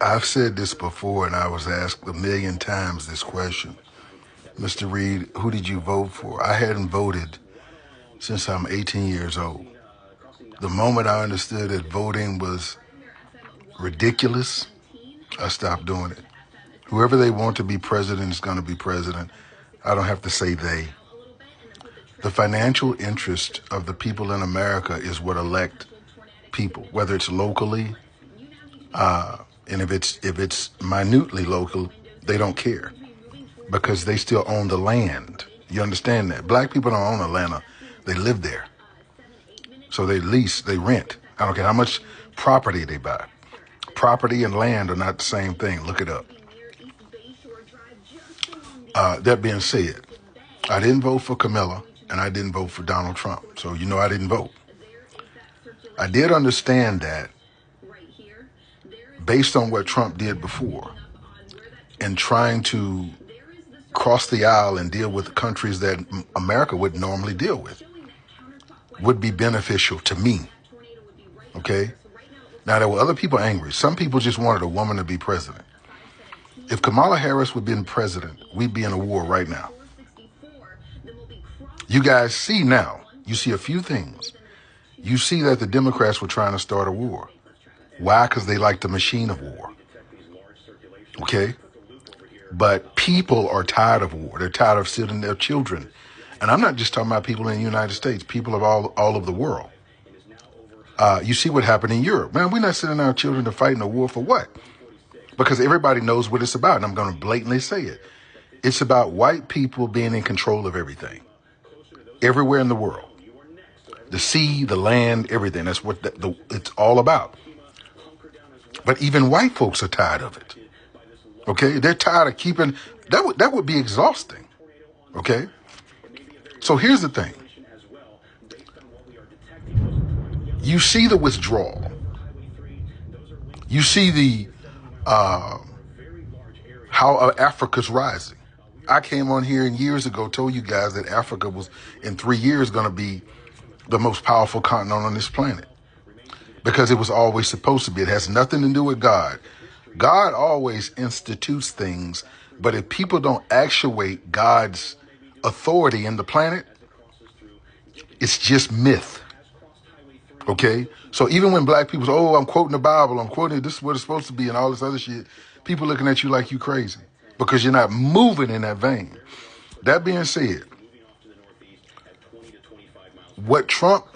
I've said this before, and I was asked a million times this question. Mr. Reed, who did you vote for? I hadn't voted since I'm 18 years old. The moment I understood that voting was ridiculous, I stopped doing it. Whoever they want to be president is going to be president. I don't have to say they. The financial interest of the people in America is what elect people, whether it's locally, and if it's minutely local, they don't care because they still own the land. You understand that? Black people don't own Atlanta; they live there, so they lease, they rent. I don't care how much property they buy. Property and land are not the same thing. Look it up. That being said, I didn't vote for Camilla and I didn't vote for Donald Trump. So you know I didn't vote. I did understand that based on what Trump did before and trying to cross the aisle and deal with countries that America would normally deal with would be beneficial to me. Okay? Now, there were other people angry. Some people just wanted a woman to be president. If Kamala Harris would have been president, we'd be in a war right now. You guys see now, you see a few things. You see that the Democrats were trying to start a war. Why? Because they like the machine of war. Okay? But people are tired of war. They're tired of sitting their children. And I'm not just talking about people in the United States, people of all over the world. You see what happened in Europe. Man, we're not sending our children to fight in a war for what? Because everybody knows what it's about, and I'm going to blatantly say it. It's about white people being in control of everything, everywhere in the world. The sea, the land, everything. That's what it's all about. But even white folks are tired of it. Okay? They're tired of keeping... That would be exhausting. Okay? So here's the thing. You see the withdrawal. You see the how Africa's rising. I came on here years ago, told you guys that Africa was in 3 years going to be the most powerful continent on this planet because it was always supposed to be. It has nothing to do with God. God always institutes things, but if people don't actuate God's authority in the planet, it's just myth. Okay? So even when black people say, oh, I'm quoting the Bible, I'm quoting this is what it's supposed to be and all this other shit, people looking at you like you crazy because you're not moving in that vein. That being said, what Trump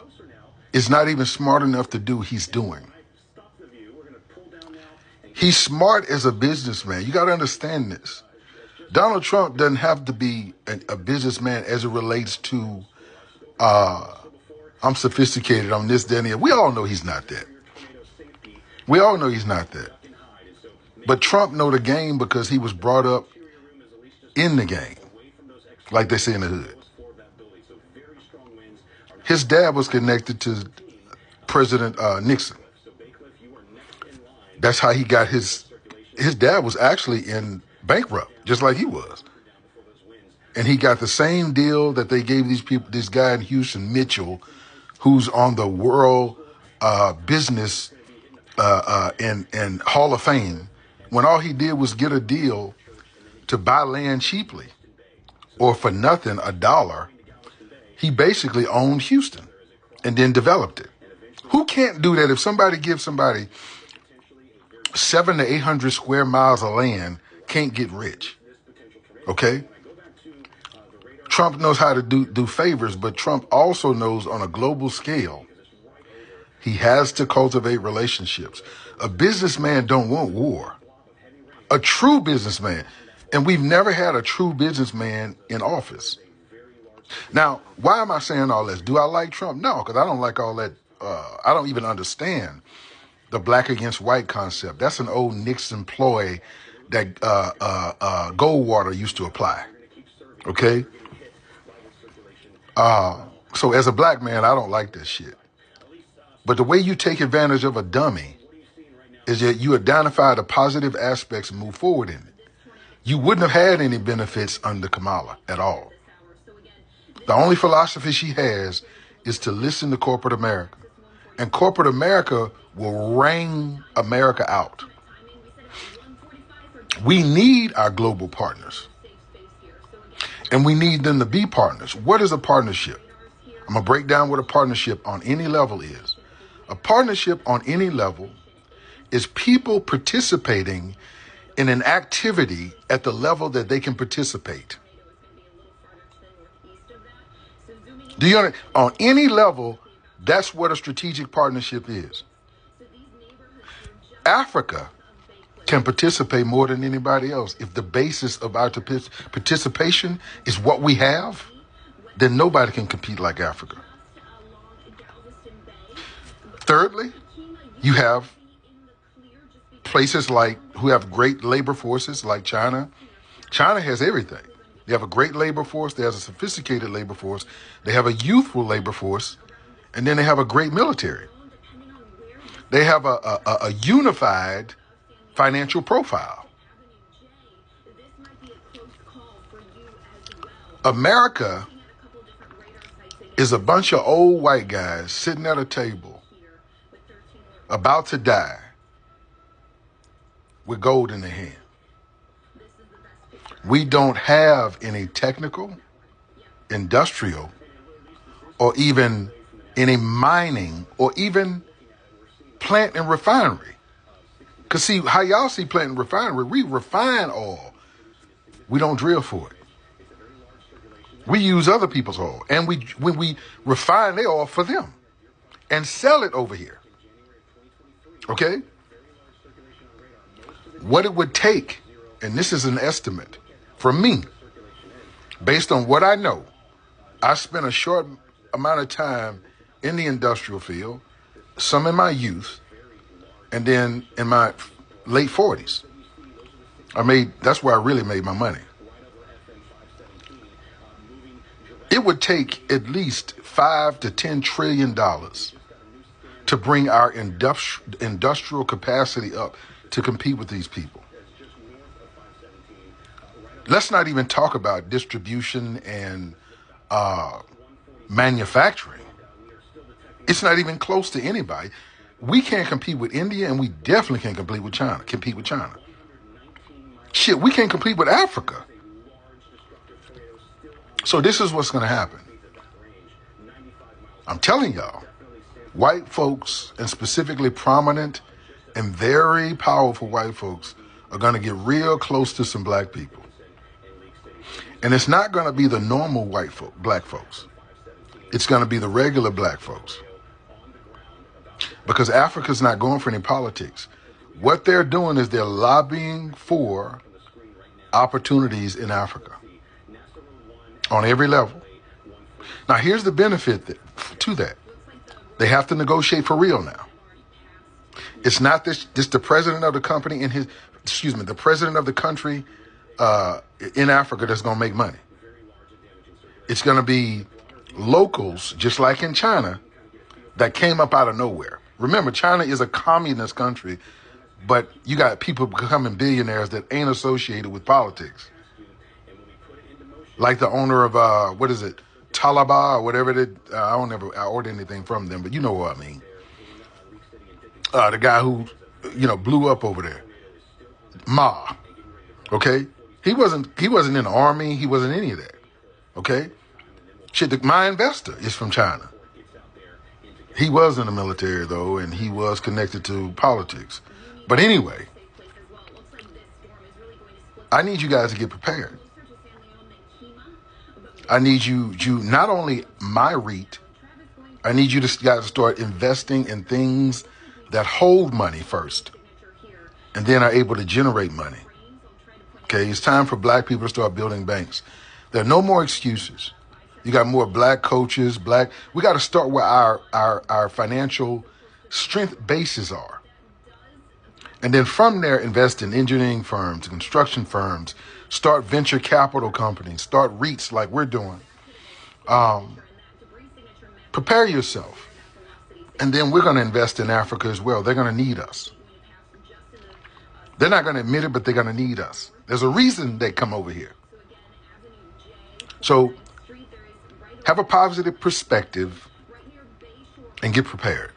is not even smart enough to do, he's doing. He's smart as a businessman. You got to understand this. Donald Trump doesn't have to be a businessman as it relates to I'm sophisticated on this, that, and the other. We all know he's not that. We all know he's not that. But Trump know the game because he was brought up in the game, like they say in the hood. His dad was connected to President Nixon. That's how he got his dad was actually in bankrupt, just like he was. And he got the same deal that they gave these people, this guy in Houston, Mitchell, who's on the world business and Hall of Fame, when all he did was get a deal to buy land cheaply or for nothing, $1. He basically owned Houston and then developed it. Who can't do that? If somebody gives somebody 700 to 800 square miles of land, can't get rich. Okay? Trump knows how to do favors, but Trump also knows on a global scale, he has to cultivate relationships. A businessman don't want war. A true businessman. And we've never had a true businessman in office. Now, why am I saying all this? Do I like Trump? No, because I don't like all that. I don't even understand the black against white concept. That's an old Nixon ploy that Goldwater used to apply. Okay? So as a black man, I don't like this shit. But the way you take advantage of a dummy is that you identify the positive aspects and move forward in it. You wouldn't have had any benefits under Kamala at all. The only philosophy she has is to listen to corporate America. And corporate America will wring America out. We need our global partners, and we need them to be partners. What is a partnership? I'm going to break down what a partnership on any level is. A partnership on any level is people participating in an activity at the level that they can participate. Do you understand? On any level, that's what a strategic partnership is. Africa can participate more than anybody else. If the basis of our participation is what we have, then nobody can compete like Africa. Thirdly, you have places like who have great labor forces like China. China has everything. They have a great labor force. They have a sophisticated labor force. They have a youthful labor force. And then they have a great military. They have a unified financial profile. America is a bunch of old white guys sitting at a table about to die with gold in their hand. We don't have any technical, industrial, or even any mining, or even plant and refinery. Because see, how y'all see plant and refinery, we refine oil. We don't drill for it. We use other people's oil. And when we refine their oil for them and sell it over here. Okay? What it would take, and this is an estimate from me, based on what I know. I spent a short amount of time in the industrial field, some in my youth, and then in my late 40s. That's where I really made my money. It would take at least $5 to $10 trillion to bring our industrial capacity up to compete with these people. Let's not even talk about distribution and manufacturing. It's not even close to anybody. We can't compete with India, and we definitely can't compete with China. Shit, we can't compete with Africa. So this is what's going to happen. I'm telling y'all, white folks, and specifically prominent and very powerful white folks, are going to get real close to some black people. And it's not going to be the normal black folks. It's going to be the regular black folks. Because Africa's not going for any politics. What they're doing is they're lobbying for opportunities in Africa on every level. Now, here's the benefit to that. They have to negotiate for real now. It's not this the president of the company the president of the country in Africa that's going to make money. It's going to be locals, just like in China, that came up out of nowhere. Remember, China is a communist country, but you got people becoming billionaires that ain't associated with politics. Like the owner of, Talaba or whatever it is. I order anything from them, but you know what I mean. The guy who, blew up over there. Ma. Okay? He wasn't in the army. He wasn't any of that. Okay? Shit, my investor is from China. He was in the military, though, and he was connected to politics. But anyway, I need you guys to get prepared. I need you not only my REIT, I need you guys to start investing in things that hold money first and then are able to generate money. Okay, it's time for black people to start building banks. There are no more excuses. You got more black coaches, we got to start where our financial strength bases are. And then from there, invest in engineering firms, construction firms, start venture capital companies, start REITs like we're doing. Prepare yourself. And then we're going to invest in Africa as well. They're going to need us. They're not going to admit it, but they're going to need us. There's a reason they come over here. So have a positive perspective and get prepared.